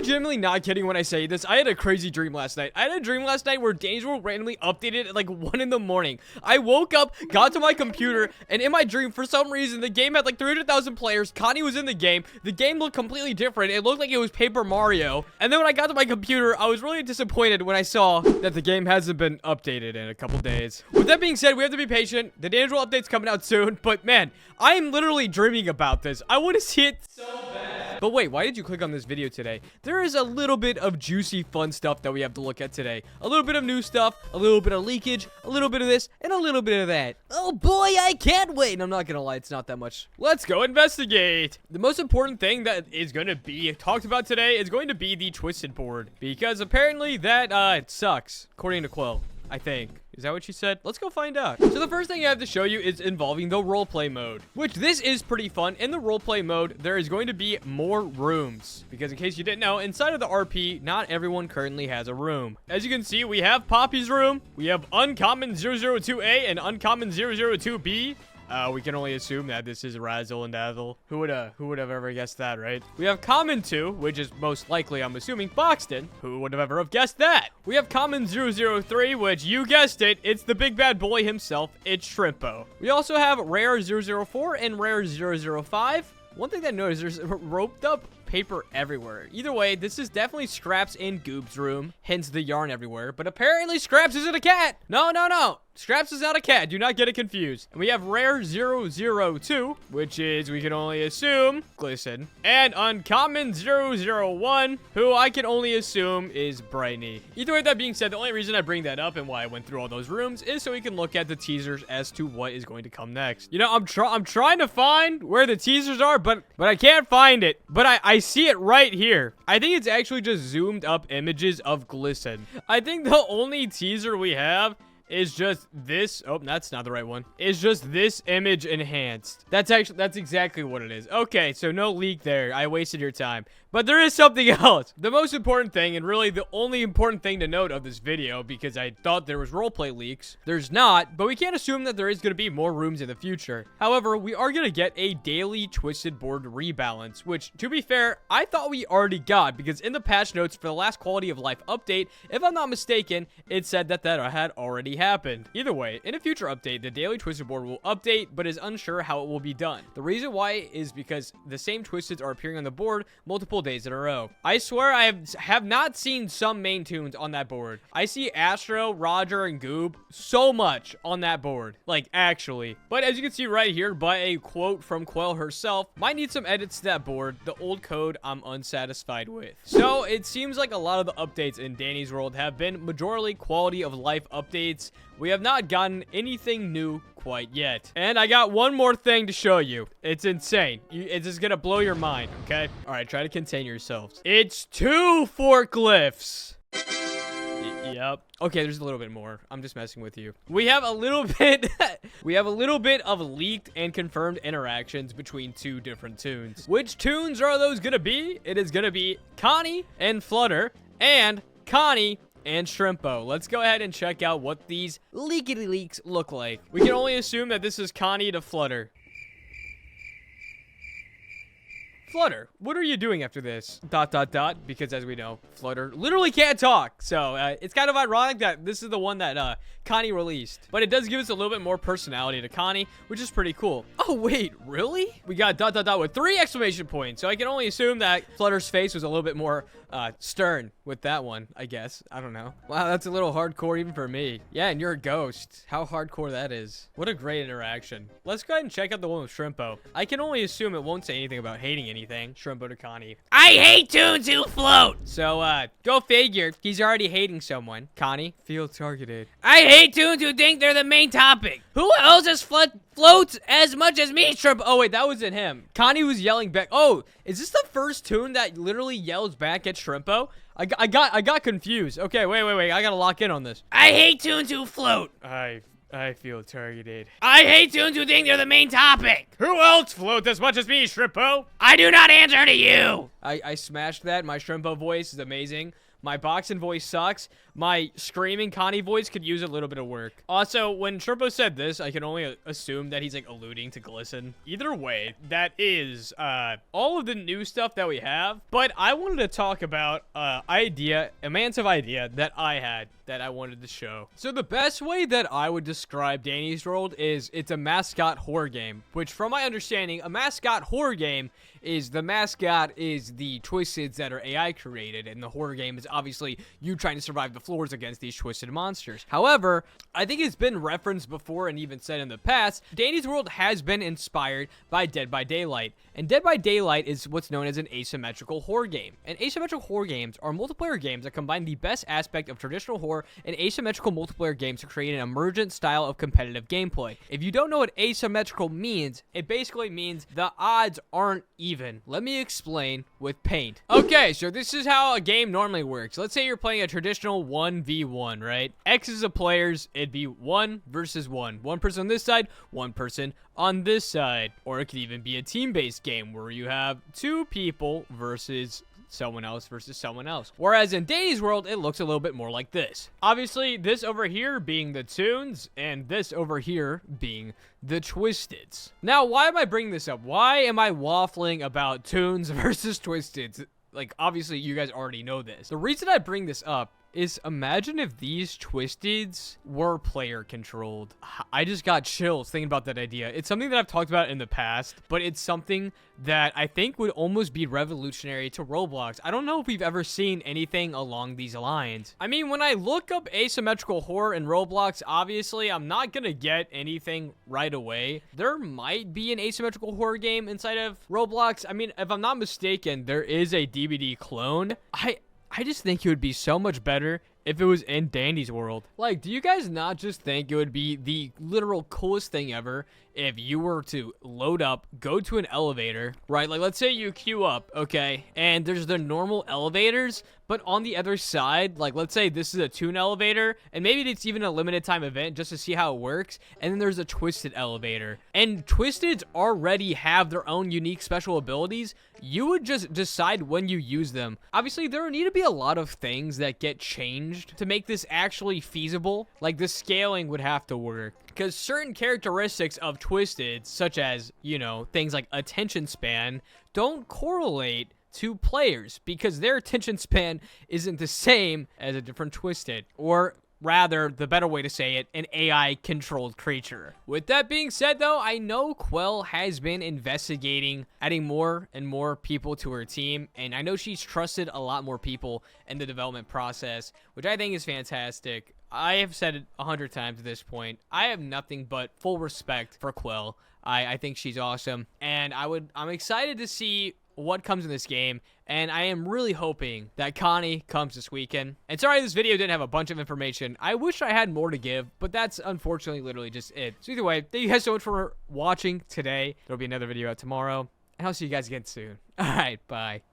legitimately not kidding when I say this. I had a crazy dream last night. I had a dream last night where Danny's World randomly updated at like 1 in the morning. I woke up, got to my computer, and in my dream, for some reason, the game had like 300,000 players. Connie was in the game. The game looked completely different. It looked like it was Paper Mario. And then when I got to my computer, I was really disappointed when I saw that the game hasn't been updated in a couple days. With that being said, we have to be patient. The Danny's World update's coming out soon. But man, I am literally dreaming about this. I want to see it so bad. But wait, why did you click on this video today? There is a little bit of juicy, fun stuff that we have to look at today. A little bit of new stuff, a little bit of leakage, a little bit of this, and a little bit of that. Oh boy, I can't wait. And I'm not gonna lie, it's not that much. Let's go investigate. The most important thing that is going to be talked about today is going to be the Twisted board. Because apparently that, it sucks. According to Quill, I think. Is that what she said? Let's go find out. So the first thing I have to show you is involving the roleplay mode, which this is pretty fun. In the roleplay mode, there is going to be more rooms, because in case you didn't know, inside of the RP, not everyone currently has a room. As you can see, we have Poppy's room, we have Uncommon 002A and Uncommon 002B. We can only assume that this is Razzle and Dazzle. Who would have ever guessed that, right? We have Common 2, which is most likely, I'm assuming, Boxton. Who would have ever have guessed that? We have Common 003, which you guessed it, it's the big bad boy himself, it's Shrimpo. We also have Rare 004 and Rare 005. One thing that I noticed, there's roped up paper everywhere. Either way, this is definitely Scraps and Goob's room, hence the yarn everywhere. But apparently Scraps isn't a cat. No. Scraps is not a cat. Do not get it confused. And we have Rare 002, which is, we can only assume, Glisten. And Uncommon 001, who I can only assume is Brightney. Either way, that being said, the only reason I bring that up and why I went through all those rooms is so we can look at the teasers as to what is going to come next. You know, I'm trying to find where the teasers are, but I can't find it. But I see it right here. I think it's actually just zoomed up images of Glisten. I think the only teaser we have is just this. Oh, that's not the right one. Is just this image enhanced. That's exactly what it is. Okay, so no leak there. I wasted your time. But there is something else. The most important thing, and really the only important thing to note of this video, because I thought there was roleplay leaks. There's not, but we can't assume that there is going to be more rooms in the future. However, we are going to get a daily Twisted board rebalance, which, to be fair, I thought we already got, because in the patch notes for the last quality of life update, if I'm not mistaken, it said that had already happened. Either way, in a future update, the daily Twisted board will update, but is unsure how it will be done. The reason why is because the same Twisteds are appearing on the board multiple days in a row. I swear I have not seen some main tunes on that board. I see Astro, Roger, and Goob so much on that board. Like, actually. But as you can see right here, by a quote from Quell herself, might need some edits to that board. The old code I'm unsatisfied with. So, it seems like a lot of the updates in Danny's World have been majorly quality of life updates. We have not gotten anything new quite yet. And I got one more thing to show you. It's insane. It's just gonna blow your mind, okay? All right, try to contain yourselves. It's 2 forklifts. Yep. Okay, there's a little bit more. I'm just messing with you. We have a little bit of leaked and confirmed interactions between 2 different tunes. Which tunes are those gonna be? It is gonna be Connie and Flutter and Connie and Shrimpo. Let's go ahead and check out what these leakity leaks look like. We can only assume that this is Connie to Flutter. Flutter, what are you doing after this? ... Because as we know, Flutter literally can't talk. So, it's kind of ironic that this is the one that, Connie released. But it does give us a little bit more personality to Connie, which is pretty ... Oh, wait, really? We got ... with 3 exclamation points. So I can only assume that Flutter's face was a little bit more, stern with that one, I guess. I don't know. Wow, that's a little hardcore even for me. Yeah, and you're a ghost. How hardcore that is. What a great interaction. Let's go ahead and check out the one with Shrimpo. I can only assume it won't say anything about hating anything. Shrimpo to Connie. I hate tunes who float! So, go figure. He's already hating someone. Connie, feel targeted. I hate tunes who think they're the main topic. Who else has floats as much as me, Shrimpo? Oh, wait, that wasn't him. Connie was yelling back. Oh, is this the first tune that literally yells back at Shrimpo? I got confused. Okay, wait. I gotta lock in on this. I hate tunes who float. I feel targeted. I hate tunes who think they're the main topic. Who else floats as much as me, Shrimpo? I do not answer to you. I smashed that. My Shrimpo voice is amazing. My boxing voice sucks. My screaming Connie voice could use a little bit of work. Also, when Shrimpo said this, I can only assume that he's like alluding to glisten. Either way, that is all of the new stuff that we have. But I wanted to talk about a massive idea that I had that I wanted to show. So the best way that I would describe Danny's World is it's a mascot horror game, which from my understanding, a mascot horror game is the mascot is the Twisteds that are AI created, and the horror game is obviously you trying to survive the floors against these twisted monsters. However, I think it's been referenced before and even said in the past, Danny's World has been inspired by Dead by Daylight, and Dead by Daylight is what's known as an asymmetrical horror game. And asymmetrical horror games are multiplayer games that combine the best aspect of traditional horror and asymmetrical multiplayer games to create an emergent style of competitive gameplay. If you don't know what asymmetrical means, it basically means the odds aren't even. Let me explain with paint. Okay, so this is how a game normally works. Let's say you're playing a traditional 1v1, right? X is the players, it'd be 1 versus 1. One person on this side, one person on this side. Or it could even be a team-based game where you have 2 people versus someone else versus someone else. Whereas in Danny's World, it looks a little bit more like this. Obviously, this over here being the Toons, and this over here being the Twisteds. Now, why am I bringing this up? Why am I waffling about Toons versus Twisteds? Like, obviously, you guys already know this. The reason I bring this up is imagine if these Twisteds were player controlled. I just got chills thinking about that idea. It's something that I've talked about in the past, but it's something that I think would almost be revolutionary to Roblox. I don't know if we've ever seen anything along these lines. I mean, when I look up asymmetrical horror in Roblox, obviously I'm not gonna get anything right away. There might be an asymmetrical horror game inside of Roblox. I mean, if I'm not mistaken, there is a DVD clone. I just think it would be so much better if it was in Danny's World. Like, do you guys not just think it would be the literal coolest thing ever if you were to load up, go to an elevator, right? Like, let's say you queue up, okay? And there's the normal elevators, but on the other side, like, let's say this is a Toon elevator, and maybe it's even a limited time event just to see how it works, and then there's a Twisted elevator. And Twisteds already have their own unique special abilities. You would just decide when you use them. Obviously, there need to be a lot of things that get changed to make this actually feasible. Like, the scaling would have to work. Because certain characteristics of Twisteds, such as, you know, things like attention span, don't correlate to players because their attention span isn't the same as a different Twisted, or rather, the better way to say it, an AI-controlled creature. With that being said, though, I know Quell has been investigating adding more and more people to her team, and I know she's trusted a lot more people in the development process, which I think is fantastic. I have said it 100 times at this point. I have nothing but full respect for Quell. I think she's awesome, and I'm excited to see what comes in this game, and I am really hoping that Connie comes this weekend. And sorry this video didn't have a bunch of information. I wish I had more to give, but that's unfortunately literally just it. So either way, thank you guys so much for watching today. There'll be another video out tomorrow, and I'll see you guys again soon. All right, bye.